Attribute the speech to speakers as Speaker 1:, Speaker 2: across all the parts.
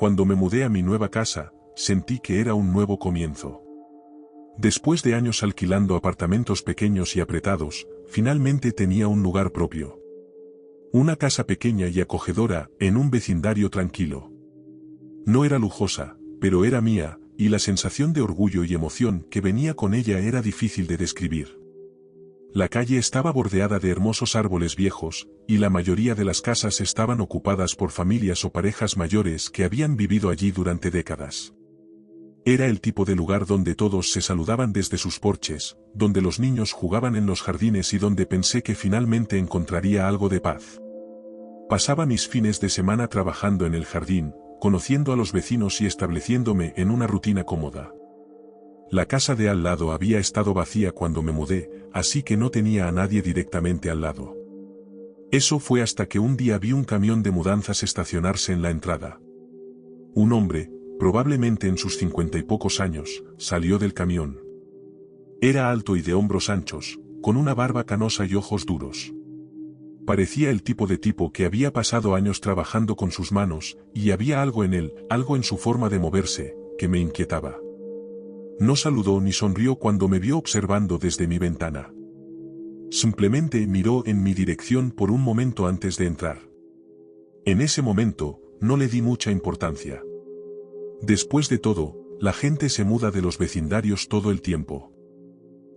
Speaker 1: Cuando me mudé a mi nueva casa, sentí que era un nuevo comienzo. Después de años alquilando apartamentos pequeños y apretados, finalmente tenía un lugar propio. Una casa pequeña y acogedora, en un vecindario tranquilo. No era lujosa, pero era mía, y la sensación de orgullo y emoción que venía con ella era difícil de describir. La calle estaba bordeada de hermosos árboles viejos, y la mayoría de las casas estaban ocupadas por familias o parejas mayores que habían vivido allí durante décadas. Era el tipo de lugar donde todos se saludaban desde sus porches, donde los niños jugaban en los jardines y donde pensé que finalmente encontraría algo de paz. Pasaba mis fines de semana trabajando en el jardín, conociendo a los vecinos y estableciéndome en una rutina cómoda. La casa de al lado había estado vacía cuando me mudé, así que no tenía a nadie directamente al lado. Eso fue hasta que un día vi un camión de mudanzas estacionarse en la entrada. Un hombre, probablemente en sus 50 y pocos años, salió del camión. Era alto y de hombros anchos, con una barba canosa y ojos duros. Parecía el tipo de tipo que había pasado años trabajando con sus manos, y había algo en él, algo en su forma de moverse, que me inquietaba. No saludó ni sonrió cuando me vio observando desde mi ventana. Simplemente miró en mi dirección por un momento antes de entrar. En ese momento, no le di mucha importancia. Después de todo, la gente se muda de los vecindarios todo el tiempo.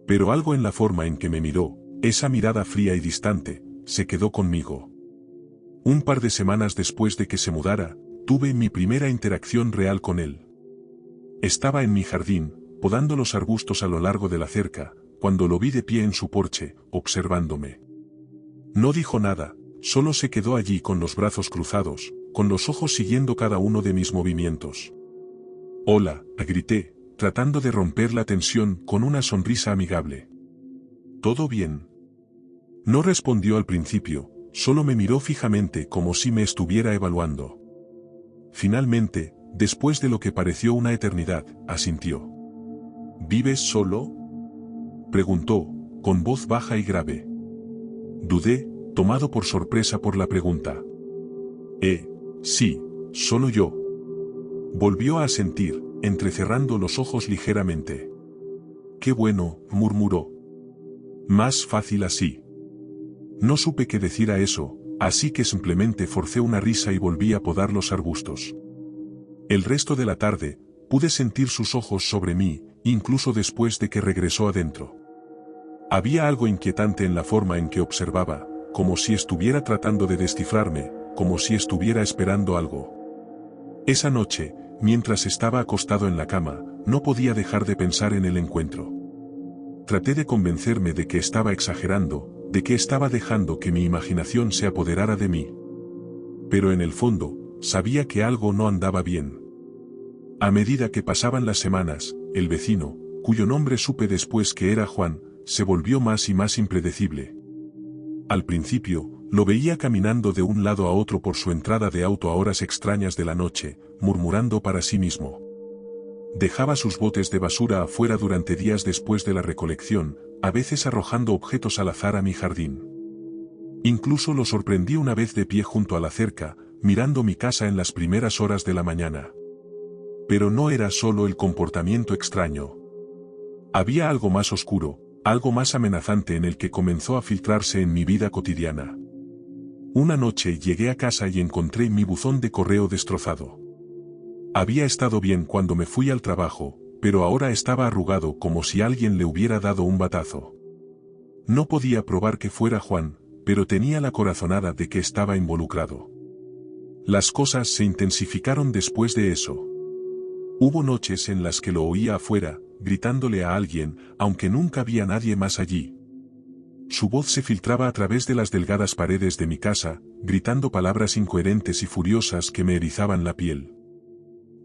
Speaker 1: Pero algo en la forma en que me miró, esa mirada fría y distante, se quedó conmigo. Un par de semanas después de que se mudara, tuve mi primera interacción real con él. Estaba en mi jardín, podando los arbustos a lo largo de la cerca, cuando lo vi de pie en su porche, observándome. No dijo nada, solo se quedó allí con los brazos cruzados, con los ojos siguiendo cada uno de mis movimientos. «Hola», grité, tratando de romper la tensión con una sonrisa amigable. «¿Todo bien?». No respondió al principio, solo me miró fijamente como si me estuviera evaluando. Finalmente, después de lo que pareció una eternidad, asintió. «¿Vives solo?», preguntó, con voz baja y grave. Dudé, tomado por sorpresa por la pregunta. Sí, solo yo». Volvió a asentir, entrecerrando los ojos ligeramente. «Qué bueno», murmuró. «Más fácil así». No supe qué decir a eso, así que simplemente forcé una risa y volví a podar los arbustos. El resto de la tarde, pude sentir sus ojos sobre mí, incluso después de que regresó adentro. Había algo inquietante en la forma en que observaba, como si estuviera tratando de descifrarme, como si estuviera esperando algo. Esa noche, mientras estaba acostado en la cama, no podía dejar de pensar en el encuentro. Traté de convencerme de que estaba exagerando, de que estaba dejando que mi imaginación se apoderara de mí. Pero en el fondo, sabía que algo no andaba bien. A medida que pasaban las semanas, el vecino, cuyo nombre supe después que era Juan, se volvió más y más impredecible. Al principio, lo veía caminando de un lado a otro por su entrada de auto a horas extrañas de la noche, murmurando para sí mismo. Dejaba sus botes de basura afuera durante días después de la recolección, a veces arrojando objetos al azar a mi jardín. Incluso lo sorprendí una vez de pie junto a la cerca, mirando mi casa en las primeras horas de la mañana. Pero no era solo el comportamiento extraño. Había algo más oscuro, algo más amenazante en el que comenzó a filtrarse en mi vida cotidiana. Una noche llegué a casa y encontré mi buzón de correo destrozado. Había estado bien cuando me fui al trabajo, pero ahora estaba arrugado como si alguien le hubiera dado un batazo. No podía probar que fuera Juan, pero tenía la corazonada de que estaba involucrado. Las cosas se intensificaron después de eso. Hubo noches en las que lo oía afuera, gritándole a alguien, aunque nunca había nadie más allí. Su voz se filtraba a través de las delgadas paredes de mi casa, gritando palabras incoherentes y furiosas que me erizaban la piel.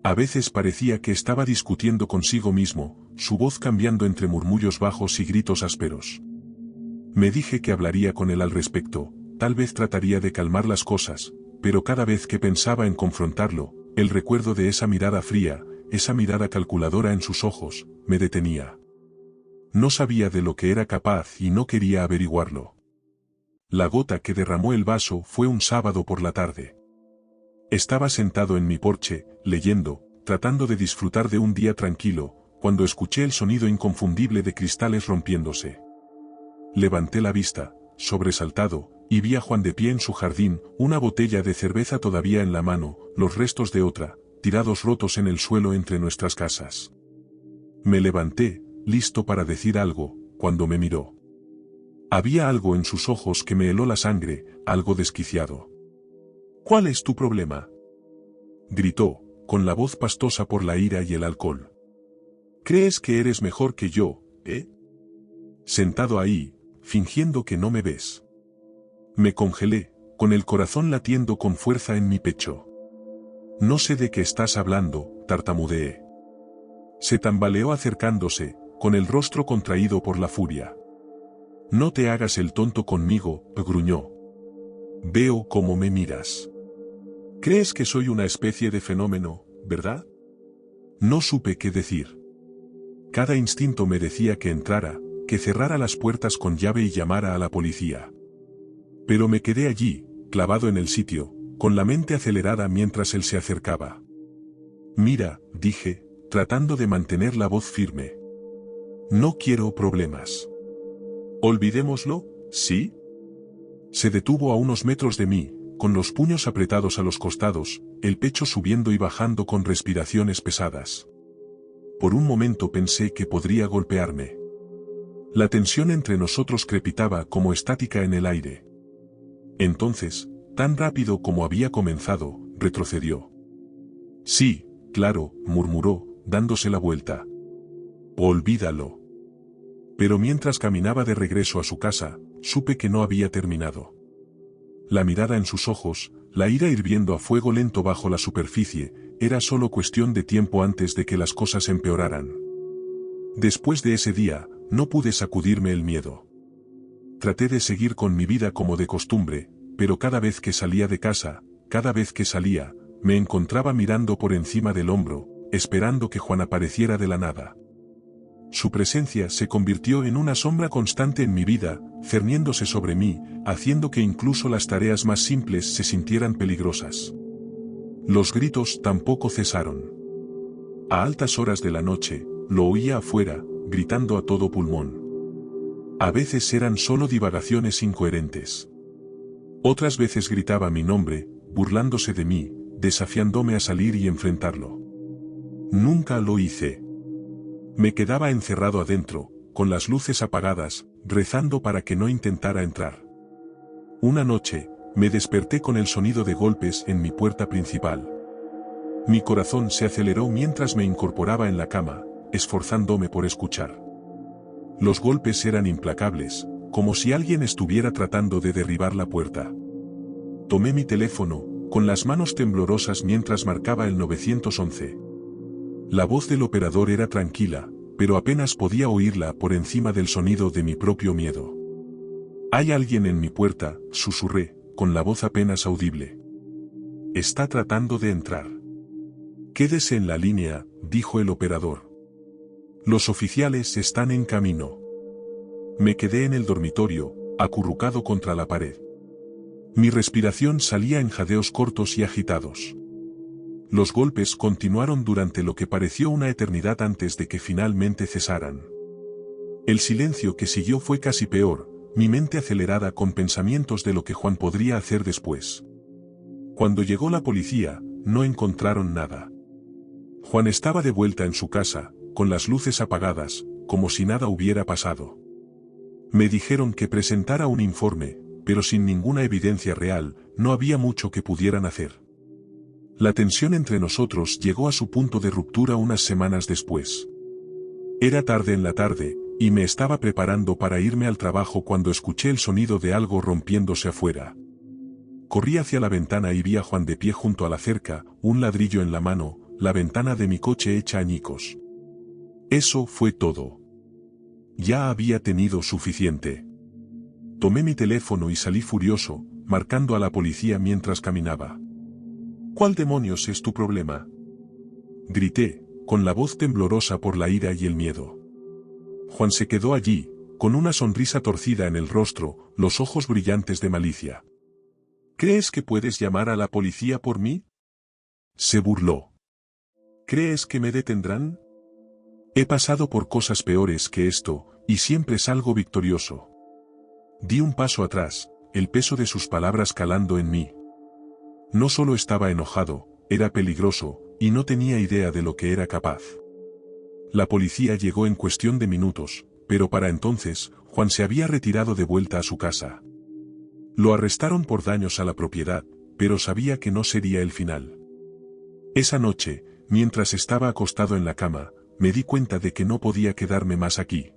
Speaker 1: A veces parecía que estaba discutiendo consigo mismo, su voz cambiando entre murmullos bajos y gritos ásperos. Me dije que hablaría con él al respecto, tal vez trataría de calmar las cosas, pero cada vez que pensaba en confrontarlo, el recuerdo de esa mirada fría, esa mirada calculadora en sus ojos, me detenía. No sabía de lo que era capaz y no quería averiguarlo. La gota que derramó el vaso fue un sábado por la tarde. Estaba sentado en mi porche, leyendo, tratando de disfrutar de un día tranquilo, cuando escuché el sonido inconfundible de cristales rompiéndose. Levanté la vista, sobresaltado, y vi a Juan de pie en su jardín, una botella de cerveza todavía en la mano, los restos de otra, tirados rotos en el suelo entre nuestras casas. Me levanté, listo para decir algo, cuando me miró. Había algo en sus ojos que me heló la sangre, algo desquiciado. «¿Cuál es tu problema?», gritó, con la voz pastosa por la ira y el alcohol. «¿Crees que eres mejor que yo, eh?». Sentado ahí, fingiendo que no me ves. Me congelé, con el corazón latiendo con fuerza en mi pecho. «No sé de qué estás hablando», tartamudeé. Se tambaleó acercándose, con el rostro contraído por la furia. «No te hagas el tonto conmigo», gruñó. «Veo cómo me miras. ¿Crees que soy una especie de fenómeno, verdad?». No supe qué decir. Cada instinto me decía que entrara, que cerrara las puertas con llave y llamara a la policía. Pero me quedé allí, clavado en el sitio, con la mente acelerada mientras él se acercaba. «Mira», dije, tratando de mantener la voz firme. «No quiero problemas. Olvidémoslo, ¿sí?». Se detuvo a unos metros de mí, con los puños apretados a los costados, el pecho subiendo y bajando con respiraciones pesadas. Por un momento pensé que podría golpearme. La tensión entre nosotros crepitaba como estática en el aire. Entonces, tan rápido como había comenzado, retrocedió. «Sí, claro», murmuró, dándose la vuelta. «Olvídalo». Pero mientras caminaba de regreso a su casa, supe que no había terminado. La mirada en sus ojos, la ira hirviendo a fuego lento bajo la superficie, era solo cuestión de tiempo antes de que las cosas empeoraran. Después de ese día, no pude sacudirme el miedo. Traté de seguir con mi vida como de costumbre, pero cada vez que salía de casa, cada vez que salía, me encontraba mirando por encima del hombro, esperando que Juan apareciera de la nada. Su presencia se convirtió en una sombra constante en mi vida, cerniéndose sobre mí, haciendo que incluso las tareas más simples se sintieran peligrosas. Los gritos tampoco cesaron. A altas horas de la noche, lo oía afuera, gritando a todo pulmón. A veces eran solo divagaciones incoherentes. Otras veces gritaba mi nombre, burlándose de mí, desafiándome a salir y enfrentarlo. Nunca lo hice. Me quedaba encerrado adentro, con las luces apagadas, rezando para que no intentara entrar. Una noche, me desperté con el sonido de golpes en mi puerta principal. Mi corazón se aceleró mientras me incorporaba en la cama, esforzándome por escuchar. Los golpes eran implacables, como si alguien estuviera tratando de derribar la puerta. Tomé mi teléfono, con las manos temblorosas mientras marcaba el 911. La voz del operador era tranquila, pero apenas podía oírla por encima del sonido de mi propio miedo. «Hay alguien en mi puerta», susurré, con la voz apenas audible. «Está tratando de entrar». «Quédese en la línea», dijo el operador. «Los oficiales están en camino». Me quedé en el dormitorio, acurrucado contra la pared. Mi respiración salía en jadeos cortos y agitados. Los golpes continuaron durante lo que pareció una eternidad antes de que finalmente cesaran. El silencio que siguió fue casi peor, mi mente acelerada con pensamientos de lo que Juan podría hacer después. Cuando llegó la policía, no encontraron nada. Juan estaba de vuelta en su casa, con las luces apagadas, como si nada hubiera pasado. Me dijeron que presentara un informe, pero sin ninguna evidencia real, no había mucho que pudieran hacer. La tensión entre nosotros llegó a su punto de ruptura unas semanas después. Era tarde en la tarde, y me estaba preparando para irme al trabajo cuando escuché el sonido de algo rompiéndose afuera. Corrí hacia la ventana y vi a Juan de pie junto a la cerca, un ladrillo en la mano, la ventana de mi coche hecha añicos. Eso fue todo. Ya había tenido suficiente. Tomé mi teléfono y salí furioso, marcando a la policía mientras caminaba. «¿Cuál demonios es tu problema?», grité, con la voz temblorosa por la ira y el miedo. Juan se quedó allí, con una sonrisa torcida en el rostro, los ojos brillantes de malicia. «¿Crees que puedes llamar a la policía por mí?», Se burló. ¿Crees que me detendrán? He pasado por cosas peores que esto, y siempre salgo victorioso. Di un paso atrás, el peso de sus palabras calando en mí. No solo estaba enojado, era peligroso, y no tenía idea de lo que era capaz. La policía llegó en cuestión de minutos, pero para entonces, Juan se había retirado de vuelta a su casa. Lo arrestaron por daños a la propiedad, pero sabía que no sería el final. Esa noche, mientras estaba acostado en la cama, me di cuenta de que no podía quedarme más aquí.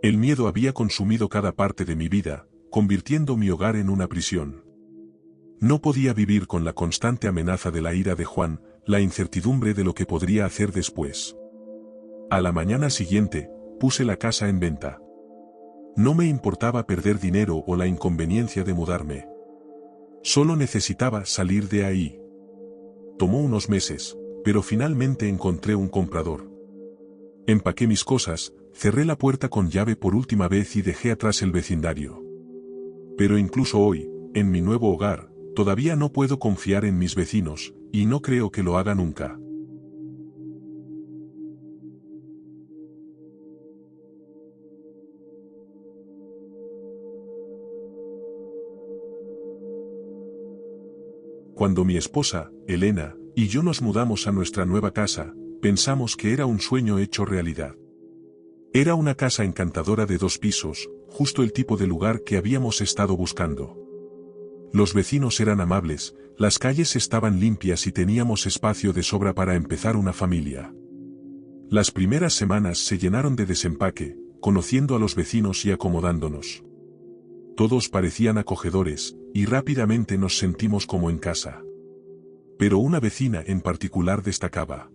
Speaker 1: El miedo había consumido cada parte de mi vida, convirtiendo mi hogar en una prisión. No podía vivir con la constante amenaza de la ira de Juan, la incertidumbre de lo que podría hacer después. A la mañana siguiente, puse la casa en venta. No me importaba perder dinero o la inconveniencia de mudarme. Solo necesitaba salir de ahí. Tomó unos meses, pero finalmente encontré un comprador. Empaqué mis cosas, cerré la puerta con llave por última vez y dejé atrás el vecindario. Pero incluso hoy, en mi nuevo hogar, todavía no puedo confiar en mis vecinos, y no creo que lo haga nunca. Cuando mi esposa, Elena, y yo nos mudamos a nuestra nueva casa, pensamos que era un sueño hecho realidad. Era una casa encantadora de 2 pisos, justo el tipo de lugar que habíamos estado buscando. Los vecinos eran amables, las calles estaban limpias y teníamos espacio de sobra para empezar una familia. Las primeras semanas se llenaron de desempaque, conociendo a los vecinos y acomodándonos. Todos parecían acogedores, y rápidamente nos sentimos como en casa. Pero una vecina en particular destacaba.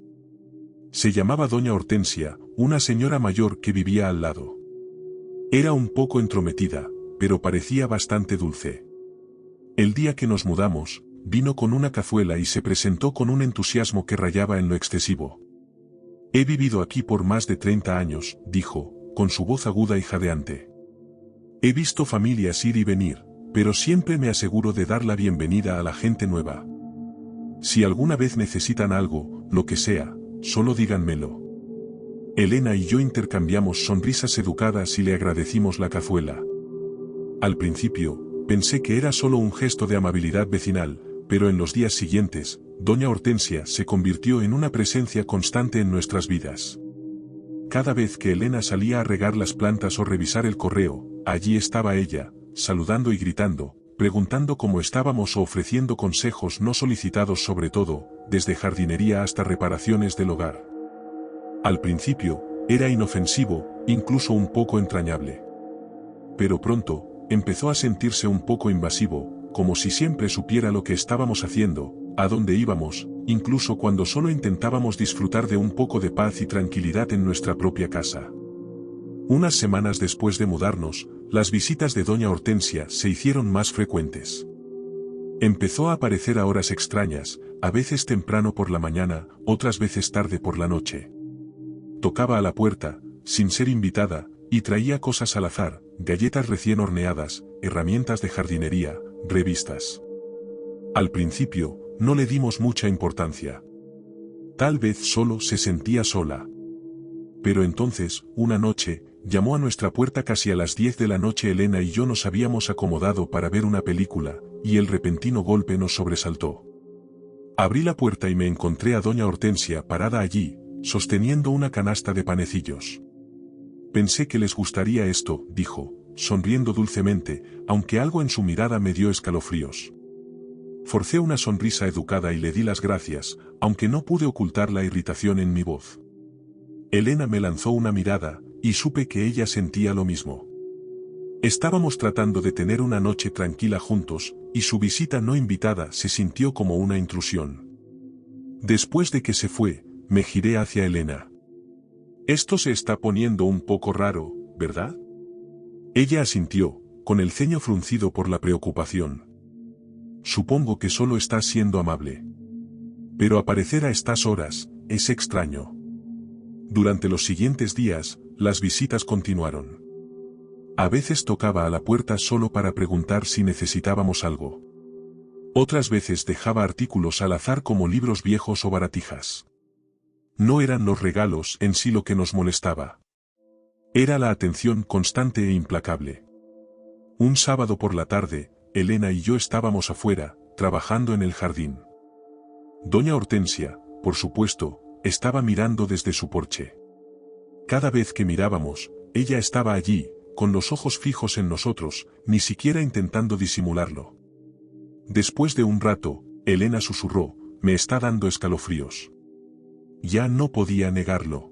Speaker 1: Se llamaba Doña Hortensia, una señora mayor que vivía al lado. Era un poco entrometida, pero parecía bastante dulce. El día que nos mudamos, vino con una cazuela y se presentó con un entusiasmo que rayaba en lo excesivo. He vivido aquí por más de 30 años, dijo, con su voz aguda y jadeante. He visto familias ir y venir, pero siempre me aseguro de dar la bienvenida a la gente nueva. Si alguna vez necesitan algo, lo que sea, solo díganmelo. Elena y yo intercambiamos sonrisas educadas y le agradecimos la cazuela. Al principio, pensé que era solo un gesto de amabilidad vecinal, pero en los días siguientes, Doña Hortensia se convirtió en una presencia constante en nuestras vidas. Cada vez que Elena salía a regar las plantas o revisar el correo, allí estaba ella, saludando y gritando, preguntando cómo estábamos o ofreciendo consejos no solicitados sobre todo, desde jardinería hasta reparaciones del hogar. Al principio, era inofensivo, incluso un poco entrañable. Pero pronto, empezó a sentirse un poco invasivo, como si siempre supiera lo que estábamos haciendo, a dónde íbamos, incluso cuando solo intentábamos disfrutar de un poco de paz y tranquilidad en nuestra propia casa. Unas semanas después de mudarnos, las visitas de Doña Hortensia se hicieron más frecuentes. Empezó a aparecer a horas extrañas, a veces temprano por la mañana, otras veces tarde por la noche. Tocaba a la puerta, sin ser invitada, y traía cosas al azar, galletas recién horneadas, herramientas de jardinería, revistas. Al principio, no le dimos mucha importancia. Tal vez solo se sentía sola. Pero entonces, una noche, llamó a nuestra puerta casi a las 10 de la noche. Elena y yo nos habíamos acomodado para ver una película, y el repentino golpe nos sobresaltó. Abrí la puerta y me encontré a Doña Hortensia parada allí, sosteniendo una canasta de panecillos. Pensé que les gustaría esto, dijo, sonriendo dulcemente, aunque algo en su mirada me dio escalofríos. Forcé una sonrisa educada y le di las gracias, aunque no pude ocultar la irritación en mi voz. Elena me lanzó una mirada, y supe que ella sentía lo mismo. Estábamos tratando de tener una noche tranquila juntos, y su visita no invitada se sintió como una intrusión. Después de que se fue, me giré hacia Elena. Esto se está poniendo un poco raro, ¿verdad? Ella asintió, con el ceño fruncido por la preocupación. Supongo que solo estás siendo amable. Pero aparecer a estas horas, es extraño. Durante los siguientes días, las visitas continuaron. A veces tocaba a la puerta solo para preguntar si necesitábamos algo. Otras veces dejaba artículos al azar como libros viejos o baratijas. No eran los regalos en sí lo que nos molestaba. Era la atención constante e implacable. Un sábado por la tarde, Elena y yo estábamos afuera, trabajando en el jardín. Doña Hortensia, por supuesto, estaba mirando desde su porche. Cada vez que mirábamos, ella estaba allí, con los ojos fijos en nosotros, ni siquiera intentando disimularlo. Después de un rato, Elena susurró, «Me está dando escalofríos». Ya no podía negarlo.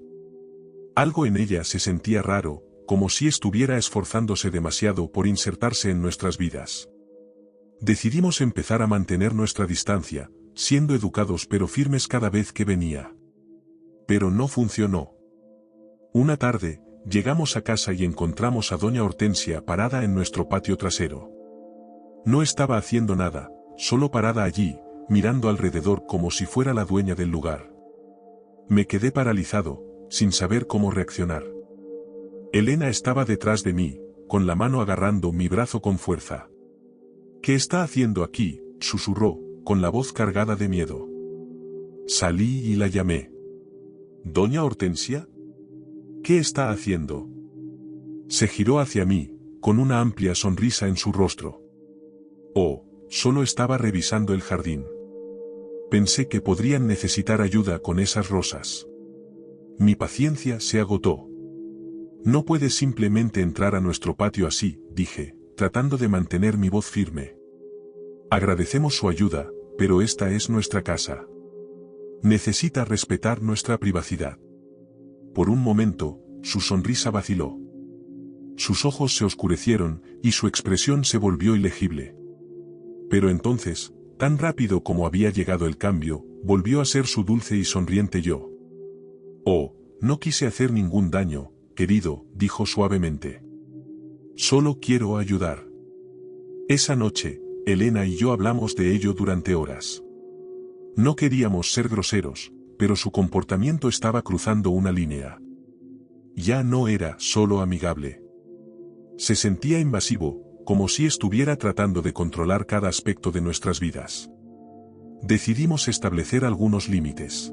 Speaker 1: Algo en ella se sentía raro, como si estuviera esforzándose demasiado por insertarse en nuestras vidas. Decidimos empezar a mantener nuestra distancia, siendo educados pero firmes cada vez que venía. Pero no funcionó. Una tarde, llegamos a casa y encontramos a doña Hortensia parada en nuestro patio trasero. No estaba haciendo nada, solo parada allí, mirando alrededor como si fuera la dueña del lugar. Me quedé paralizado, sin saber cómo reaccionar. Elena estaba detrás de mí, con la mano agarrando mi brazo con fuerza. «¿Qué está haciendo aquí?», susurró, con la voz cargada de miedo. Salí y la llamé. «¿Doña Hortensia? ¿Qué está haciendo?». Se giró hacia mí, con una amplia sonrisa en su rostro. Oh, solo estaba revisando el jardín. Pensé que podrían necesitar ayuda con esas rosas. Mi paciencia se agotó. «No puedes simplemente entrar a nuestro patio así», dije, tratando de mantener mi voz firme. «Agradecemos su ayuda, pero esta es nuestra casa. Necesita respetar nuestra privacidad». Por un momento, su sonrisa vaciló. Sus ojos se oscurecieron, y su expresión se volvió ilegible. Pero entonces, tan rápido como había llegado el cambio, volvió a ser su dulce y sonriente yo. «Oh, no quise hacer ningún daño, querido», dijo suavemente. «Solo quiero ayudar». Esa noche, Elena y yo hablamos de ello durante horas. No queríamos ser groseros, pero su comportamiento estaba cruzando una línea. Ya no era solo amigable. Se sentía invasivo, como si estuviera tratando de controlar cada aspecto de nuestras vidas. Decidimos establecer algunos límites.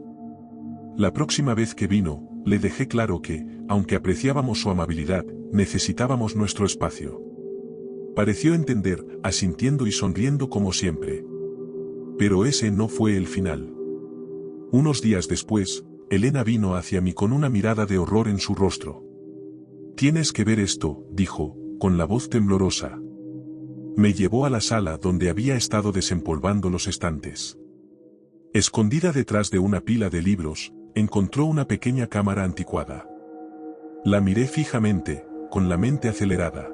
Speaker 1: La próxima vez que vino, le dejé claro que, aunque apreciábamos su amabilidad, necesitábamos nuestro espacio. Pareció entender, asintiendo y sonriendo como siempre. Pero ese no fue el final. Unos días después, Elena vino hacia mí con una mirada de horror en su rostro. «Tienes que ver esto», dijo, con la voz temblorosa. Me llevó a la sala donde había estado desempolvando los estantes. Escondida detrás de una pila de libros, encontró una pequeña cámara anticuada. La miré fijamente, con la mente acelerada.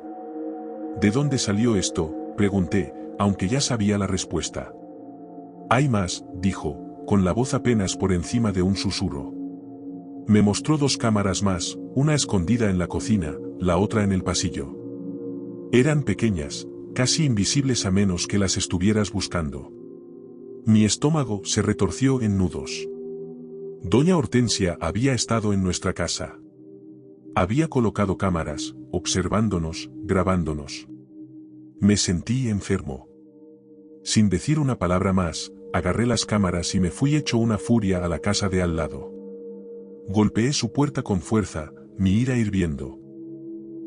Speaker 1: «¿De dónde salió esto?», pregunté, aunque ya sabía la respuesta. «Hay más», dijo, con la voz apenas por encima de un susurro. Me mostró 2 cámaras más, una escondida en la cocina, la otra en el pasillo. Eran pequeñas, casi invisibles a menos que las estuvieras buscando. Mi estómago se retorció en nudos. Doña Hortensia había estado en nuestra casa. Había colocado cámaras, observándonos, grabándonos. Me sentí enfermo. Sin decir una palabra más, agarré las cámaras y me fui hecho una furia a la casa de al lado. Golpeé su puerta con fuerza, mi ira hirviendo.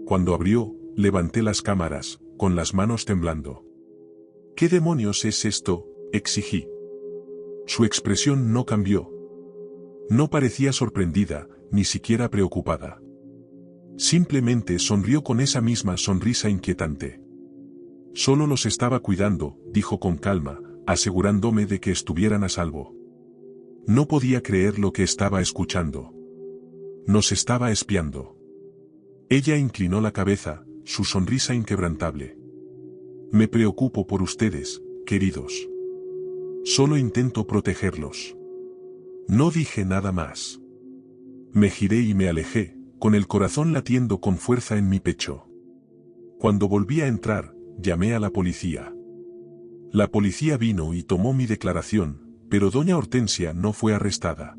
Speaker 1: Cuando abrió, levanté las cámaras, con las manos temblando. «¿Qué demonios es esto?», exigí. Su expresión no cambió. No parecía sorprendida, ni siquiera preocupada. Simplemente sonrió con esa misma sonrisa inquietante. «Solo los estaba cuidando», dijo con calma, asegurándome de que estuvieran a salvo. No podía creer lo que estaba escuchando. Nos estaba espiando. Ella inclinó la cabeza, su sonrisa inquebrantable. «Me preocupo por ustedes, queridos. Solo intento protegerlos». No dije nada más. Me giré y me alejé, con el corazón latiendo con fuerza en mi pecho. Cuando volví a entrar, llamé a la policía. La policía vino y tomó mi declaración, pero doña Hortensia no fue arrestada.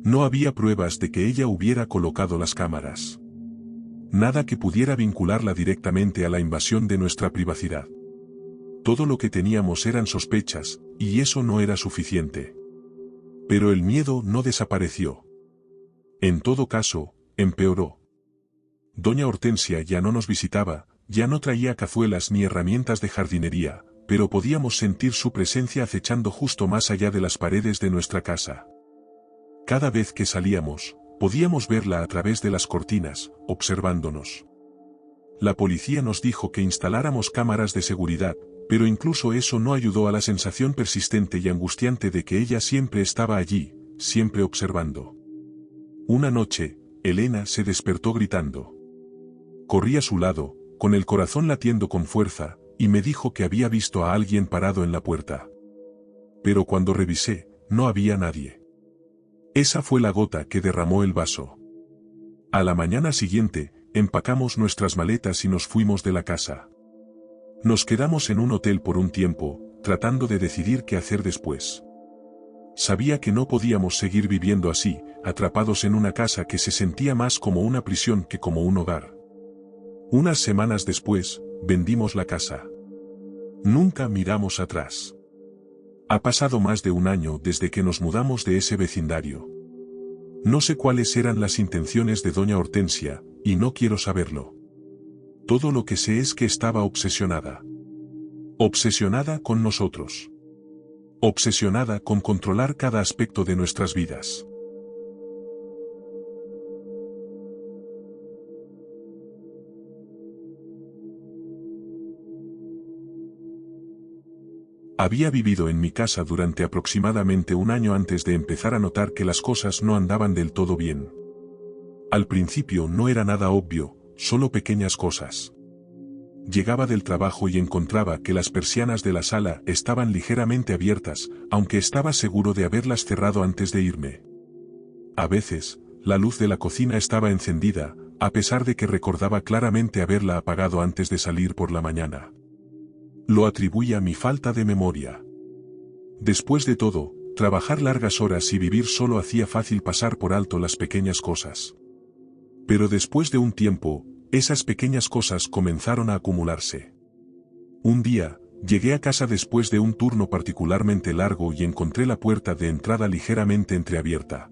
Speaker 1: No había pruebas de que ella hubiera colocado las cámaras. Nada que pudiera vincularla directamente a la invasión de nuestra privacidad. Todo lo que teníamos eran sospechas, y eso no era suficiente. Pero el miedo no desapareció. En todo caso, empeoró. Doña Hortensia ya no nos visitaba, ya no traía cazuelas ni herramientas de jardinería, pero podíamos sentir su presencia acechando justo más allá de las paredes de nuestra casa. Cada vez que salíamos, podíamos verla a través de las cortinas, observándonos. La policía nos dijo que instaláramos cámaras de seguridad, pero incluso eso no ayudó a la sensación persistente y angustiante de que ella siempre estaba allí, siempre observando. Una noche, Elena se despertó gritando. Corrí a su lado, con el corazón latiendo con fuerza, y me dijo que había visto a alguien parado en la puerta. Pero cuando revisé, no había nadie. Esa fue la gota que derramó el vaso. A la mañana siguiente, empacamos nuestras maletas y nos fuimos de la casa. Nos quedamos en un hotel por un tiempo, tratando de decidir qué hacer después. Sabía que no podíamos seguir viviendo así, atrapados en una casa que se sentía más como una prisión que como un hogar. Unas semanas después, vendimos la casa. Nunca miramos atrás. Ha pasado más de un año desde que nos mudamos de ese vecindario. No sé cuáles eran las intenciones de doña Hortensia, y no quiero saberlo. Todo lo que sé es que estaba obsesionada. Obsesionada con nosotros. Obsesionada con controlar cada aspecto de nuestras vidas. Había vivido en mi casa durante aproximadamente un año antes de empezar a notar que las cosas no andaban del todo bien. Al principio no era nada obvio, solo pequeñas cosas. Llegaba del trabajo y encontraba que las persianas de la sala estaban ligeramente abiertas, aunque estaba seguro de haberlas cerrado antes de irme. A veces, la luz de la cocina estaba encendida, a pesar de que recordaba claramente haberla apagado antes de salir por la mañana. Lo atribuía a mi falta de memoria. Después de todo, trabajar largas horas y vivir solo hacía fácil pasar por alto las pequeñas cosas. Pero después de un tiempo, esas pequeñas cosas comenzaron a acumularse. Un día, llegué a casa después de un turno particularmente largo y encontré la puerta de entrada ligeramente entreabierta.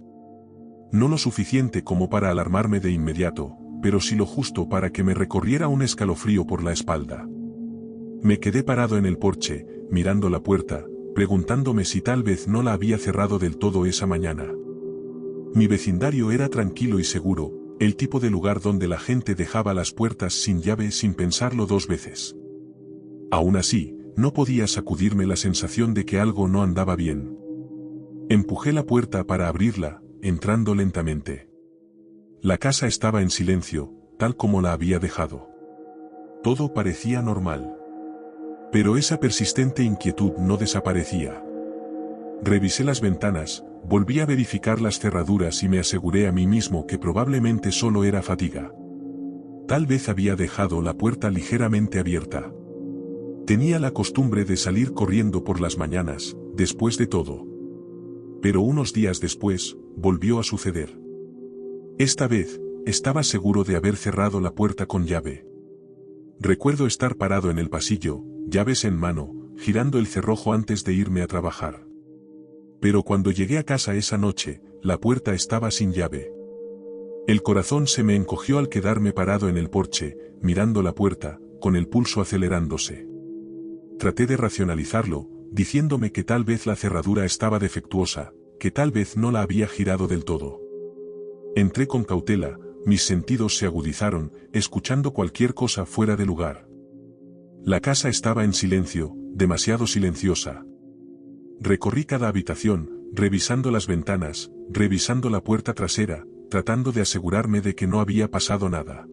Speaker 1: No lo suficiente como para alarmarme de inmediato, pero sí lo justo para que me recorriera un escalofrío por la espalda. Me quedé parado en el porche, mirando la puerta, preguntándome si tal vez no la había cerrado del todo esa mañana. Mi vecindario era tranquilo y seguro, el tipo de lugar donde la gente dejaba las puertas sin llave sin pensarlo dos veces. Aún así, no podía sacudirme la sensación de que algo no andaba bien. Empujé la puerta para abrirla, entrando lentamente. La casa estaba en silencio, tal como la había dejado. Todo parecía normal. Pero esa persistente inquietud no desaparecía. Revisé las ventanas, volví a verificar las cerraduras y me aseguré a mí mismo que probablemente solo era fatiga. Tal vez había dejado la puerta ligeramente abierta. Tenía la costumbre de salir corriendo por las mañanas, después de todo. Pero unos días después, volvió a suceder. Esta vez, estaba seguro de haber cerrado la puerta con llave. Recuerdo estar parado en el pasillo, llaves en mano, girando el cerrojo antes de irme a trabajar. Pero cuando llegué a casa esa noche, la puerta estaba sin llave. El corazón se me encogió al quedarme parado en el porche, mirando la puerta, con el pulso acelerándose. Traté de racionalizarlo, diciéndome que tal vez la cerradura estaba defectuosa, que tal vez no la había girado del todo. Entré con cautela, mis sentidos se agudizaron, escuchando cualquier cosa fuera de lugar. La casa estaba en silencio, demasiado silenciosa. Recorrí cada habitación, revisando las ventanas, revisando la puerta trasera, tratando de asegurarme de que no había pasado nada.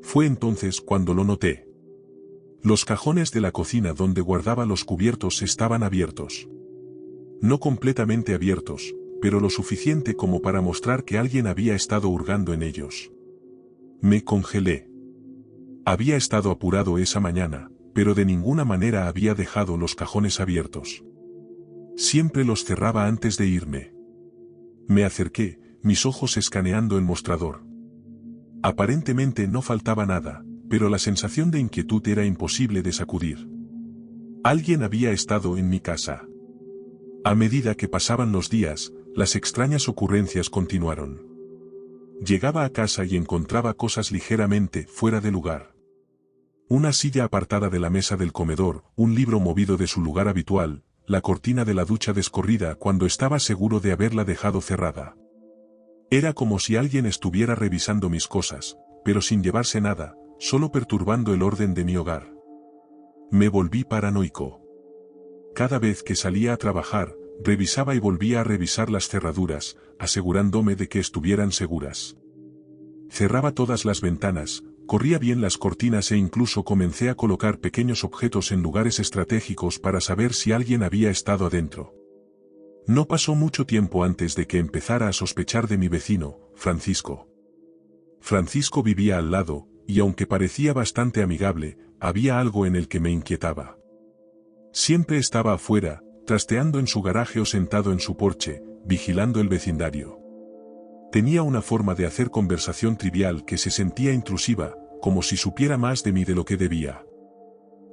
Speaker 1: Fue entonces cuando lo noté. Los cajones de la cocina donde guardaba los cubiertos estaban abiertos. No completamente abiertos, pero lo suficiente como para mostrar que alguien había estado hurgando en ellos. Me congelé. Había estado apurado esa mañana, pero de ninguna manera había dejado los cajones abiertos. Siempre los cerraba antes de irme. Me acerqué, mis ojos escaneando el mostrador. Aparentemente no faltaba nada, pero la sensación de inquietud era imposible de sacudir. Alguien había estado en mi casa. A medida que pasaban los días, las extrañas ocurrencias continuaron. Llegaba a casa y encontraba cosas ligeramente fuera de lugar. Una silla apartada de la mesa del comedor, un libro movido de su lugar habitual, la cortina de la ducha descorrida cuando estaba seguro de haberla dejado cerrada. Era como si alguien estuviera revisando mis cosas, pero sin llevarse nada, solo perturbando el orden de mi hogar. Me volví paranoico. Cada vez que salía a trabajar, revisaba y volvía a revisar las cerraduras, asegurándome de que estuvieran seguras. Cerraba todas las ventanas, corría bien las cortinas e incluso comencé a colocar pequeños objetos en lugares estratégicos para saber si alguien había estado adentro. No pasó mucho tiempo antes de que empezara a sospechar de mi vecino, Francisco. Francisco vivía al lado, y aunque parecía bastante amigable, había algo en el que me inquietaba. Siempre estaba afuera, trasteando en su garaje o sentado en su porche, vigilando el vecindario. Tenía una forma de hacer conversación trivial que se sentía intrusiva, como si supiera más de mí de lo que debía.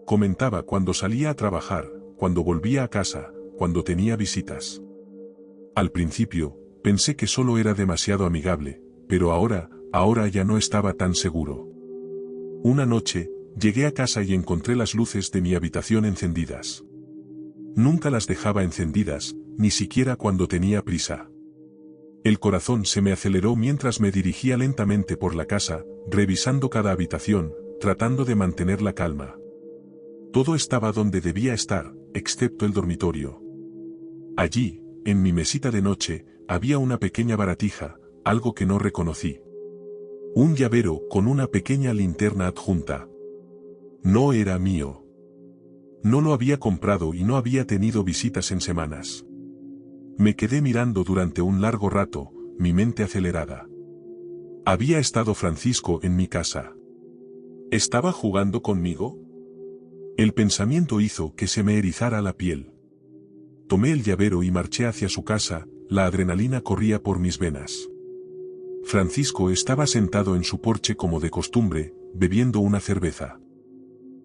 Speaker 1: Comentaba cuando salía a trabajar, cuando volvía a casa, cuando tenía visitas. Al principio, pensé que solo era demasiado amigable, pero ahora ya no estaba tan seguro. Una noche, llegué a casa y encontré las luces de mi habitación encendidas. Nunca las dejaba encendidas, ni siquiera cuando tenía prisa. El corazón se me aceleró mientras me dirigía lentamente por la casa, revisando cada habitación, tratando de mantener la calma. Todo estaba donde debía estar, excepto el dormitorio. Allí, en mi mesita de noche, había una pequeña baratija, algo que no reconocí. Un llavero con una pequeña linterna adjunta. No era mío. No lo había comprado y no había tenido visitas en semanas. Me quedé mirando durante un largo rato, mi mente acelerada. ¿Había estado Francisco en mi casa? ¿Estaba jugando conmigo? El pensamiento hizo que se me erizara la piel. Tomé el llavero y marché hacia su casa, la adrenalina corría por mis venas. Francisco estaba sentado en su porche como de costumbre, bebiendo una cerveza.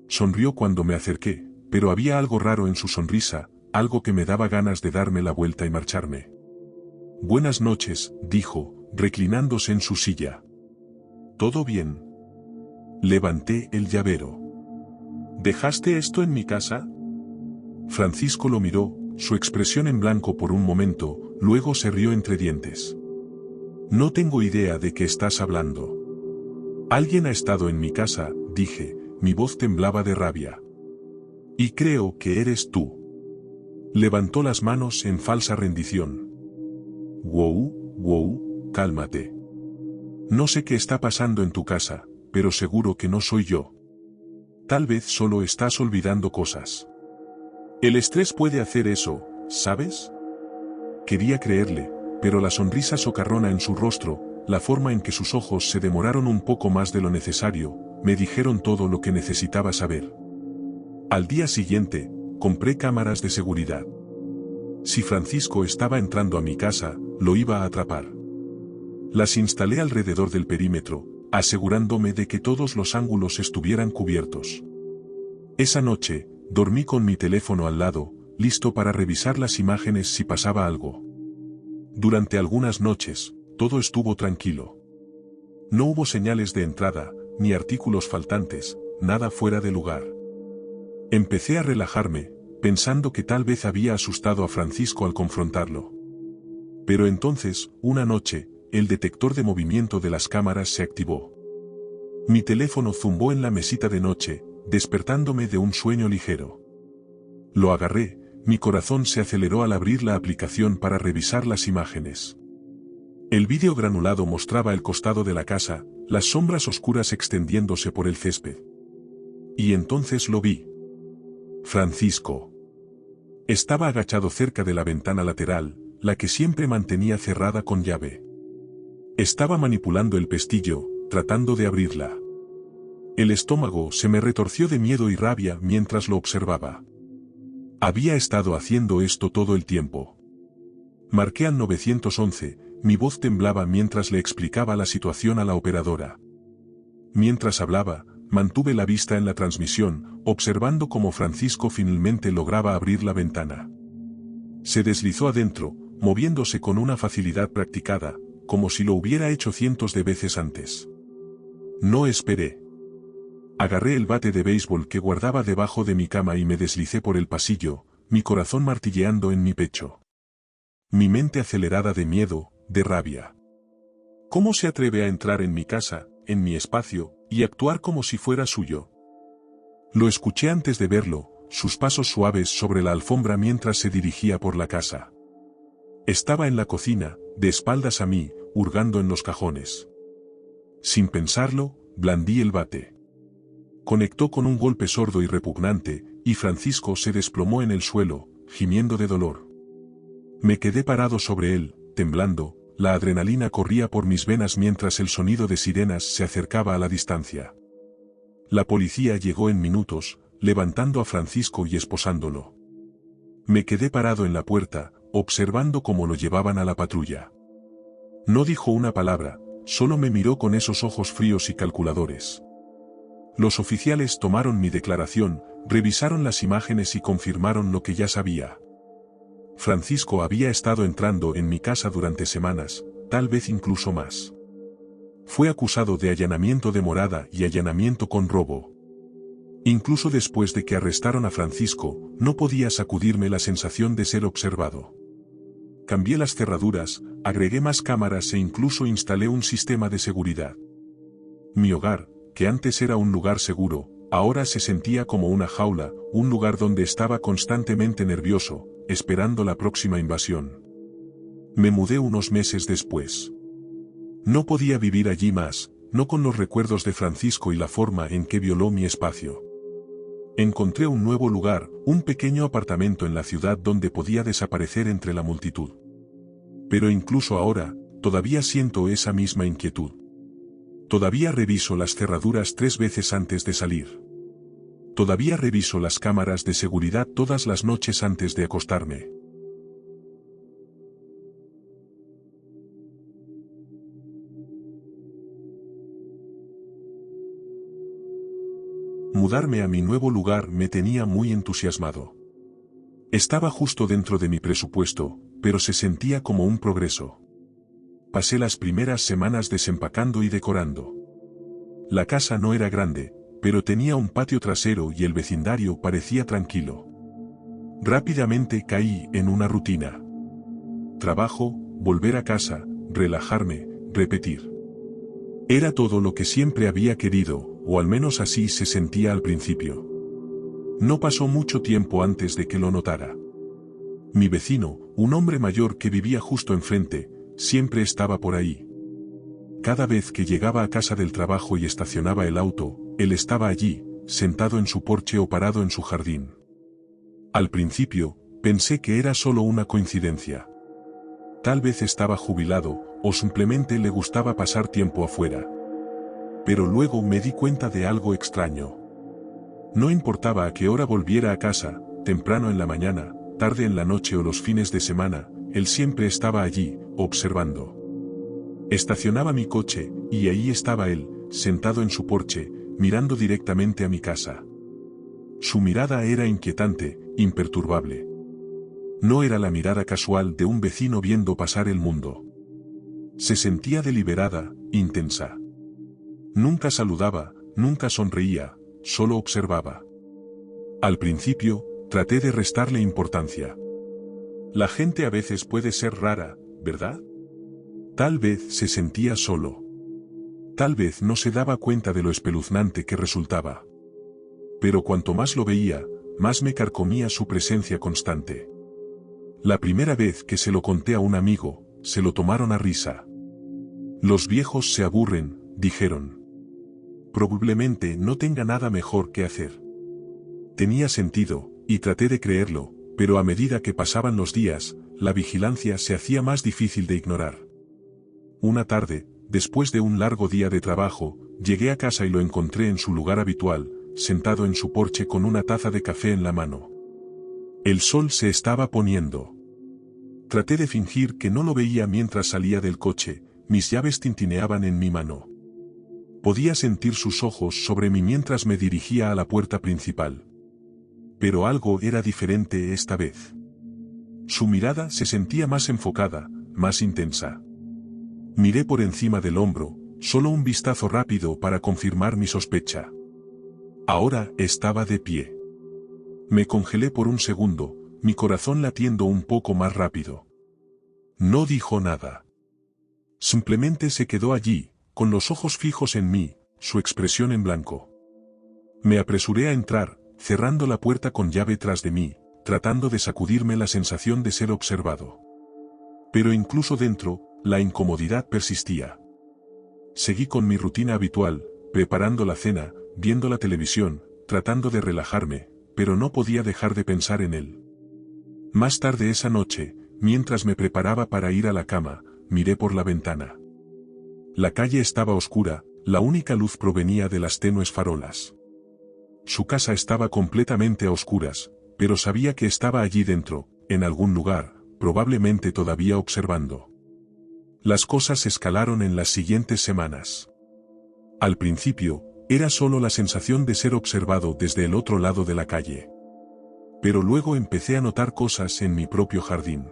Speaker 1: Sonrió cuando me acerqué, pero había algo raro en su sonrisa, algo que me daba ganas de darme la vuelta y marcharme. Buenas noches, dijo, reclinándose en su silla. ¿Todo bien? Levanté el llavero. ¿Dejaste esto en mi casa? Francisco lo miró, su expresión en blanco por un momento, luego se rió entre dientes. No tengo idea de qué estás hablando. Alguien ha estado en mi casa, dije, mi voz temblaba de rabia. Y creo que eres tú. Levantó las manos en falsa rendición. Wow, cálmate. No sé qué está pasando en tu casa, pero seguro que no soy yo. Tal vez solo estás olvidando cosas. El estrés puede hacer eso, ¿sabes? Quería creerle, pero la sonrisa socarrona en su rostro, la forma en que sus ojos se demoraron un poco más de lo necesario, me dijeron todo lo que necesitaba saber. Al día siguiente, compré cámaras de seguridad. Si Francisco estaba entrando a mi casa, lo iba a atrapar. Las instalé alrededor del perímetro, asegurándome de que todos los ángulos estuvieran cubiertos. Esa noche, dormí con mi teléfono al lado, listo para revisar las imágenes si pasaba algo. Durante algunas noches, todo estuvo tranquilo. No hubo señales de entrada, ni artículos faltantes, nada fuera de lugar. Empecé a relajarme, pensando que tal vez había asustado a Francisco al confrontarlo. Pero entonces, una noche, el detector de movimiento de las cámaras se activó. Mi teléfono zumbó en la mesita de noche, despertándome de un sueño ligero. Lo agarré, mi corazón se aceleró al abrir la aplicación para revisar las imágenes. El vídeo granulado mostraba el costado de la casa, las sombras oscuras extendiéndose por el césped. Y entonces lo vi. Francisco. Estaba agachado cerca de la ventana lateral, la que siempre mantenía cerrada con llave. Estaba manipulando el pestillo, tratando de abrirla. El estómago se me retorció de miedo y rabia mientras lo observaba. Había estado haciendo esto todo el tiempo. Marqué al 911, mi voz temblaba mientras le explicaba la situación a la operadora. Mientras hablaba, mantuve la vista en la transmisión, observando cómo Francisco finalmente lograba abrir la ventana. Se deslizó adentro, moviéndose con una facilidad practicada, como si lo hubiera hecho cientos de veces antes. No esperé. Agarré el bate de béisbol que guardaba debajo de mi cama y me deslicé por el pasillo, mi corazón martilleando en mi pecho. Mi mente acelerada de miedo, de rabia. ¿Cómo se atreve a entrar en mi casa, en mi espacio, y actuar como si fuera suyo? Lo escuché antes de verlo, sus pasos suaves sobre la alfombra mientras se dirigía por la casa. Estaba en la cocina, de espaldas a mí, hurgando en los cajones. Sin pensarlo, blandí el bate. Conectó con un golpe sordo y repugnante, y Francisco se desplomó en el suelo, gimiendo de dolor. Me quedé parado sobre él, temblando, la adrenalina corría por mis venas mientras el sonido de sirenas se acercaba a la distancia. La policía llegó en minutos, levantando a Francisco y esposándolo. Me quedé parado en la puerta, observando cómo lo llevaban a la patrulla. No dijo una palabra, solo me miró con esos ojos fríos y calculadores. Los oficiales tomaron mi declaración, revisaron las imágenes y confirmaron lo que ya sabía. Francisco había estado entrando en mi casa durante semanas, tal vez incluso más. Fue acusado de allanamiento de morada y allanamiento con robo. Incluso después de que arrestaron a Francisco, no podía sacudirme la sensación de ser observado. Cambié las cerraduras, agregué más cámaras e incluso instalé un sistema de seguridad. Mi hogar, que antes era un lugar seguro, ahora se sentía como una jaula, un lugar donde estaba constantemente nervioso, esperando la próxima invasión. Me mudé unos meses después. No podía vivir allí más, no con los recuerdos de Francisco y la forma en que violó mi espacio. Encontré un nuevo lugar, un pequeño apartamento en la ciudad donde podía desaparecer entre la multitud. Pero incluso ahora, todavía siento esa misma inquietud. Todavía reviso las cerraduras 3 veces antes de salir. Todavía reviso las cámaras de seguridad todas las noches antes de acostarme. Mudarme a mi nuevo lugar me tenía muy entusiasmado. Estaba justo dentro de mi presupuesto, pero se sentía como un progreso. Pasé las primeras semanas desempacando y decorando. La casa no era grande, pero tenía un patio trasero y el vecindario parecía tranquilo. Rápidamente caí en una rutina. Trabajo, volver a casa, relajarme, repetir. Era todo lo que siempre había querido, o al menos así se sentía al principio. No pasó mucho tiempo antes de que lo notara. Mi vecino, un hombre mayor que vivía justo enfrente, siempre estaba por ahí. Cada vez que llegaba a casa del trabajo y estacionaba el auto, él estaba allí, sentado en su porche o parado en su jardín. Al principio, pensé que era solo una coincidencia. Tal vez estaba jubilado, o simplemente le gustaba pasar tiempo afuera. Pero luego me di cuenta de algo extraño. No importaba a qué hora volviera a casa, temprano en la mañana, tarde en la noche o los fines de semana, él siempre estaba allí, observando. Estacionaba mi coche, y ahí estaba él, sentado en su porche, mirando directamente a mi casa. Su mirada era inquietante, imperturbable. No era la mirada casual de un vecino viendo pasar el mundo. Se sentía deliberada, intensa. Nunca saludaba, nunca sonreía, solo observaba. Al principio, traté de restarle importancia. La gente a veces puede ser rara, ¿verdad? Tal vez se sentía solo. Tal vez no se daba cuenta de lo espeluznante que resultaba. Pero cuanto más lo veía, más me carcomía su presencia constante. La primera vez que se lo conté a un amigo, se lo tomaron a risa. Los viejos se aburren, dijeron. Probablemente no tenga nada mejor que hacer. Tenía sentido, y traté de creerlo, pero a medida que pasaban los días, la vigilancia se hacía más difícil de ignorar. Una tarde, después de un largo día de trabajo, llegué a casa y lo encontré en su lugar habitual, sentado en su porche con una taza de café en la mano. El sol se estaba poniendo. Traté de fingir que no lo veía mientras salía del coche, mis llaves tintineaban en mi mano. Podía sentir sus ojos sobre mí mientras me dirigía a la puerta principal. Pero algo era diferente esta vez. Su mirada se sentía más enfocada, más intensa. Miré por encima del hombro, solo un vistazo rápido para confirmar mi sospecha. Ahora estaba de pie. Me congelé por un segundo, mi corazón latiendo un poco más rápido. No dijo nada. Simplemente se quedó allí, con los ojos fijos en mí, su expresión en blanco. Me apresuré a entrar, cerrando la puerta con llave tras de mí, tratando de sacudirme la sensación de ser observado. Pero incluso dentro, la incomodidad persistía. Seguí con mi rutina habitual, preparando la cena, viendo la televisión, tratando de relajarme, pero no podía dejar de pensar en él. Más tarde esa noche, mientras me preparaba para ir a la cama, miré por la ventana. La calle estaba oscura, la única luz provenía de las tenues farolas. Su casa estaba completamente a oscuras, pero sabía que estaba allí dentro, en algún lugar, probablemente todavía observando. Las cosas escalaron en las siguientes semanas. Al principio, era solo la sensación de ser observado desde el otro lado de la calle. Pero luego empecé a notar cosas en mi propio jardín.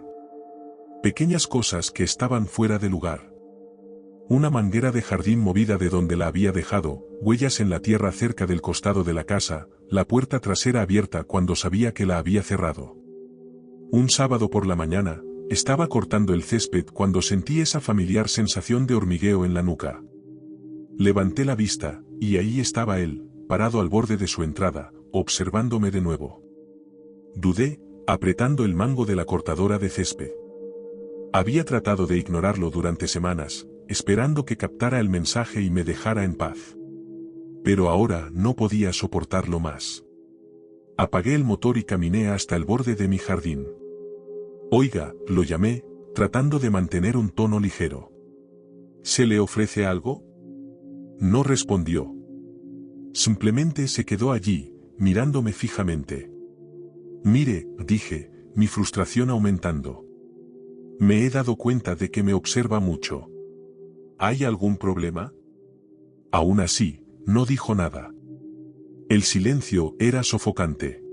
Speaker 1: Pequeñas cosas que estaban fuera de lugar. Una manguera de jardín movida de donde la había dejado, huellas en la tierra cerca del costado de la casa, la puerta trasera abierta cuando sabía que la había cerrado. Un sábado por la mañana, estaba cortando el césped cuando sentí esa familiar sensación de hormigueo en la nuca. Levanté la vista, y ahí estaba él, parado al borde de su entrada, observándome de nuevo. Dudé, apretando el mango de la cortadora de césped. Había tratado de ignorarlo durante semanas, esperando que captara el mensaje y me dejara en paz. Pero ahora no podía soportarlo más. Apagué el motor y caminé hasta el borde de mi jardín. Oiga, lo llamé, tratando de mantener un tono ligero. ¿Se le ofrece algo? No respondió. Simplemente se quedó allí, mirándome fijamente. Mire, dije, mi frustración aumentando. Me he dado cuenta de que me observa mucho. ¿Hay algún problema? Aún así, no dijo nada. El silencio era sofocante.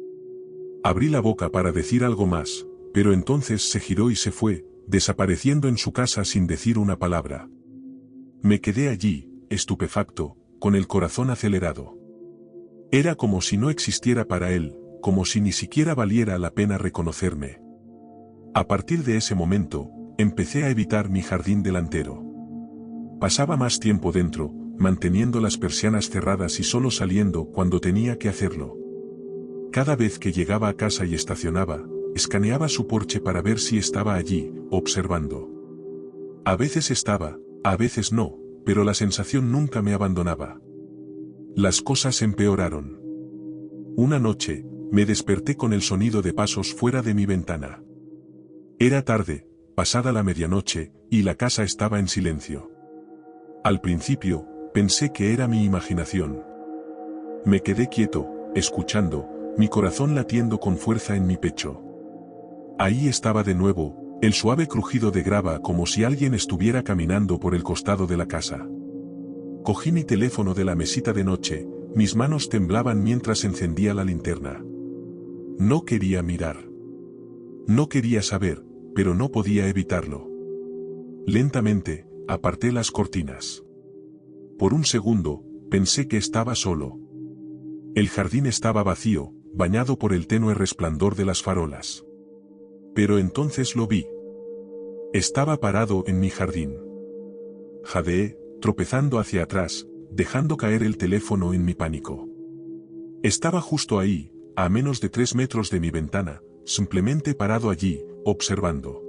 Speaker 1: Abrí la boca para decir algo más, pero entonces se giró y se fue, desapareciendo en su casa sin decir una palabra. Me quedé allí, estupefacto, con el corazón acelerado. Era como si no existiera para él, como si ni siquiera valiera la pena reconocerme. A partir de ese momento, empecé a evitar mi jardín delantero. Pasaba más tiempo dentro, manteniendo las persianas cerradas y solo saliendo cuando tenía que hacerlo. Cada vez que llegaba a casa y estacionaba, escaneaba su porche para ver si estaba allí, observando. A veces estaba, a veces no, pero la sensación nunca me abandonaba. Las cosas empeoraron. Una noche, me desperté con el sonido de pasos fuera de mi ventana. Era tarde, pasada la medianoche, y la casa estaba en silencio. Al principio, pensé que era mi imaginación. Me quedé quieto, escuchando, mi corazón latiendo con fuerza en mi pecho. Ahí estaba de nuevo, el suave crujido de grava como si alguien estuviera caminando por el costado de la casa. Cogí mi teléfono de la mesita de noche, mis manos temblaban mientras encendía la linterna. No quería mirar. No quería saber, pero no podía evitarlo. Lentamente, aparté las cortinas. Por un segundo, pensé que estaba solo. El jardín estaba vacío, bañado por el tenue resplandor de las farolas. Pero entonces lo vi. Estaba parado en mi jardín. Jadeé, tropezando hacia atrás, dejando caer el teléfono en mi pánico. Estaba justo ahí, a menos de 3 metros de mi ventana, simplemente parado allí, observando.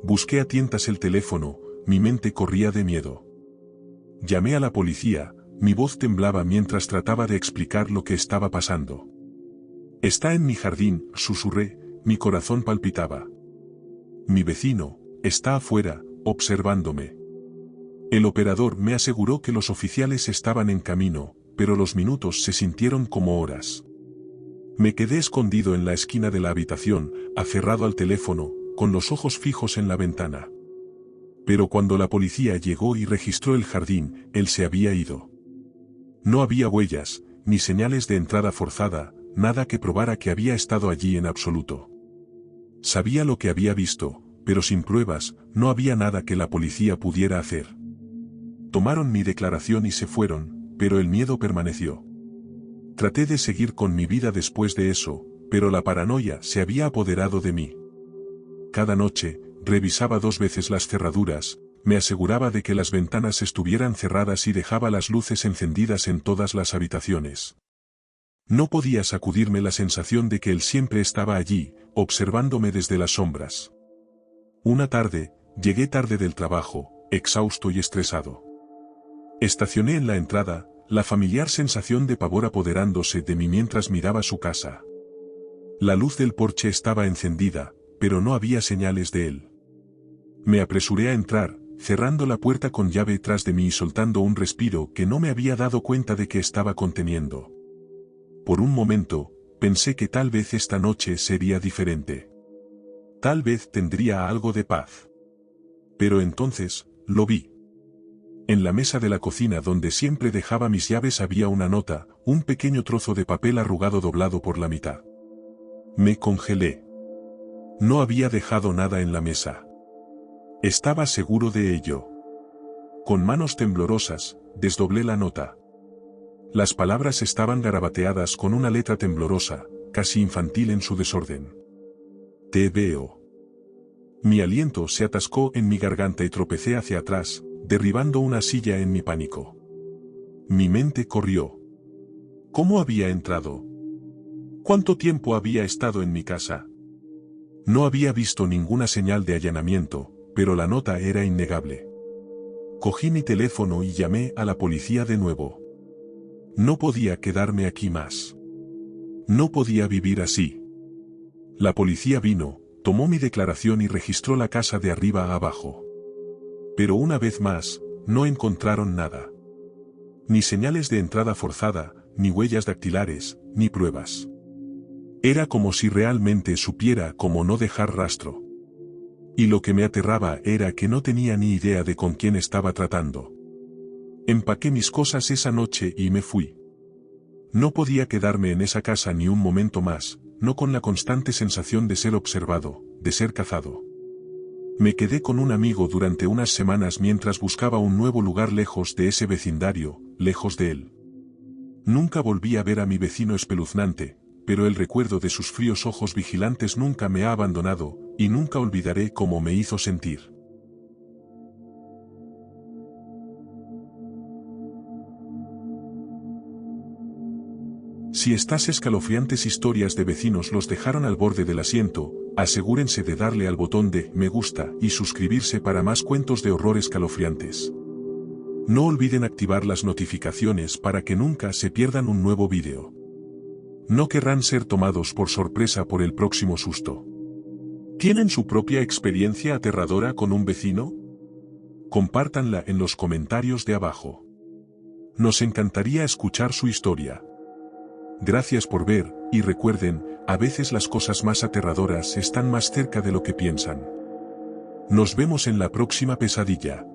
Speaker 1: Busqué a tientas el teléfono, mi mente corría de miedo. Llamé a la policía, mi voz temblaba mientras trataba de explicar lo que estaba pasando. Está en mi jardín, susurré, mi corazón palpitaba. Mi vecino, está afuera, observándome. El operador me aseguró que los oficiales estaban en camino, pero los minutos se sintieron como horas. Me quedé escondido en la esquina de la habitación, aferrado al teléfono, con los ojos fijos en la ventana. Pero cuando la policía llegó y registró el jardín, él se había ido. No había huellas, ni señales de entrada forzada, nada que probara que había estado allí en absoluto. Sabía lo que había visto, pero sin pruebas, no había nada que la policía pudiera hacer. Tomaron mi declaración y se fueron, pero el miedo permaneció. Traté de seguir con mi vida después de eso, pero la paranoia se había apoderado de mí. Cada noche, revisaba 2 veces las cerraduras, me aseguraba de que las ventanas estuvieran cerradas y dejaba las luces encendidas en todas las habitaciones. No podía sacudirme la sensación de que él siempre estaba allí, observándome desde las sombras. Una tarde, llegué tarde del trabajo, exhausto y estresado. Estacioné en la entrada, la familiar sensación de pavor apoderándose de mí mientras miraba su casa. La luz del porche estaba encendida, pero no había señales de él. Me apresuré a entrar, cerrando la puerta con llave tras de mí y soltando un respiro que no me había dado cuenta de que estaba conteniendo. Por un momento, pensé que tal vez esta noche sería diferente. Tal vez tendría algo de paz. Pero entonces, lo vi. En la mesa de la cocina donde siempre dejaba mis llaves había una nota, un pequeño trozo de papel arrugado doblado por la mitad. Me congelé. No había dejado nada en la mesa. Estaba seguro de ello. Con manos temblorosas, desdoblé la nota. Las palabras estaban garabateadas con una letra temblorosa, casi infantil en su desorden. Te veo. Mi aliento se atascó en mi garganta y tropecé hacia atrás, derribando una silla en mi pánico. Mi mente corrió. ¿Cómo había entrado? ¿Cuánto tiempo había estado en mi casa? No había visto ninguna señal de allanamiento, pero la nota era innegable. Cogí mi teléfono y llamé a la policía de nuevo. No podía quedarme aquí más. No podía vivir así. La policía vino, tomó mi declaración y registró la casa de arriba a abajo. Pero una vez más, no encontraron nada. Ni señales de entrada forzada, ni huellas dactilares, ni pruebas. Era como si realmente supiera cómo no dejar rastro. Y lo que me aterraba era que no tenía ni idea de con quién estaba tratando. Empaqué mis cosas esa noche y me fui. No podía quedarme en esa casa ni un momento más, no con la constante sensación de ser observado, de ser cazado. Me quedé con un amigo durante unas semanas mientras buscaba un nuevo lugar lejos de ese vecindario, lejos de él. Nunca volví a ver a mi vecino espeluznante, pero el recuerdo de sus fríos ojos vigilantes nunca me ha abandonado, y nunca olvidaré cómo me hizo sentir. Si estas escalofriantes historias de vecinos los dejaron al borde del asiento, asegúrense de darle al botón de me gusta y suscribirse para más cuentos de horror escalofriantes. No olviden activar las notificaciones para que nunca se pierdan un nuevo vídeo. No querrán ser tomados por sorpresa por el próximo susto. ¿Tienen su propia experiencia aterradora con un vecino? Compártanla en los comentarios de abajo. Nos encantaría escuchar su historia. Gracias por ver, y recuerden, a veces las cosas más aterradoras están más cerca de lo que piensan. Nos vemos en la próxima pesadilla.